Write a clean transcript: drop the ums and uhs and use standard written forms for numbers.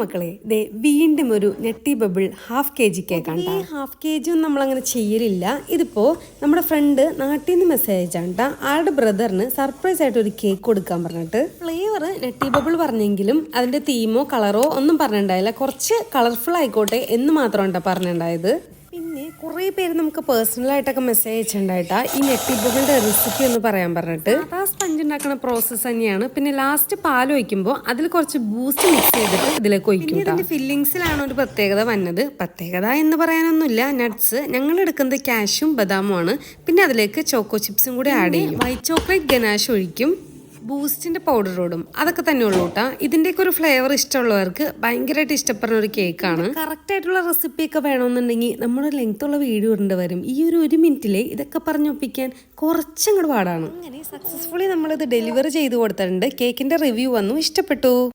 മക്കളെ ദേ വീണ്ടും ഒരു നെട്ടി ബബിൾ ഹാഫ് kg കേക്കാണ്. ഈ ഹാഫ് kg ഒന്നും നമ്മളങ്ങനെ ചെയ്യലില്ല. ഇതിപ്പോൾ നമ്മുടെ ഫ്രണ്ട് നാട്ടിൽ നിന്ന് മെസ്സേജ് അയച്ചാണ്ട ആളുടെ ബ്രദറിന് സർപ്രൈസ് ആയിട്ട് ഒരു കേക്ക് കൊടുക്കാൻ പറഞ്ഞിട്ട് ഫ്ലേവർ നെട്ടി ബബിൾ പറഞ്ഞെങ്കിലും അതിന്റെ തീമോ കളറോ ഒന്നും പറഞ്ഞിട്ടുണ്ടായില്ല. കുറച്ച് കളർഫുൾ ആയിക്കോട്ടെ എന്ന് മാത്രമാണ് പറഞ്ഞിട്ടുണ്ടായത്. പിന്നെ കുറേ പേര് നമുക്ക് പേഴ്സണലായിട്ടൊക്കെ മെസ്സേജ് അയച്ചിട്ടുണ്ടായിട്ടാ ഈ നെട്ടി ബബിളുടെ റെസിപ്പി ഒന്ന് പറയാൻ പറഞ്ഞിട്ട്. ആ സ്പഞ്ച് ഉണ്ടാക്കുന്ന പ്രോസസ്സ് തന്നെയാണ്. പിന്നെ ലാസ്റ്റ് പാൽ ഒഴിക്കുമ്പോൾ അതിൽ കുറച്ച് ബൂസ്റ്റ് മിക്സ് ചെയ്തിട്ട് ഇതിലേക്ക് ഒഴിക്കും. ഇതിന്റെ ഫില്ലിങ്സിലാണ് ഒരു പ്രത്യേകത വന്നത്. പ്രത്യേകത എന്ന് പറയാനൊന്നുമില്ല. നട്ട്സ് ഞങ്ങൾ എടുക്കുന്നത് കാഷ്യും ബദാമും ആണ്. പിന്നെ അതിലേക്ക് ചോക്കോ ചിപ്സും കൂടി ആഡ് ചെയ്യും. വൈറ്റ് ചോക്ലേറ്റ് ഗനാഷ് ഒഴിക്കും. ബൂസ്റ്റിന്റെ പൗഡറോടും അതൊക്കെ തന്നെ ഉള്ളൂ കേട്ടോ. ഇതിന്റെയൊക്കെ ഒരു ഫ്ലേവർ ഇഷ്ടമുള്ളവർക്ക് ഭയങ്കരമായിട്ട് ഇഷ്ടപ്പെടുന്ന ഒരു കേക്കാണ്. കറക്റ്റ് ആയിട്ടുള്ള റെസിപ്പിയൊക്കെ വേണമെന്നുണ്ടെങ്കിൽ നമ്മുടെ ലെങ്ത് ഉള്ള വീഡിയോ വരും. ഈ ഒരു മിനിറ്റിലെ ഇതൊക്കെ പറഞ്ഞൊപ്പിക്കാൻ കുറച്ചും കൂടെ പാടാണ്. അങ്ങനെ സക്സസ്ഫുള്ളി നമ്മളിത് ഡെലിവറി ചെയ്ത് കൊടുത്തിട്ടുണ്ട്. കേക്കിന്റെ റിവ്യൂ വന്നു, ഇഷ്ടപ്പെട്ടു.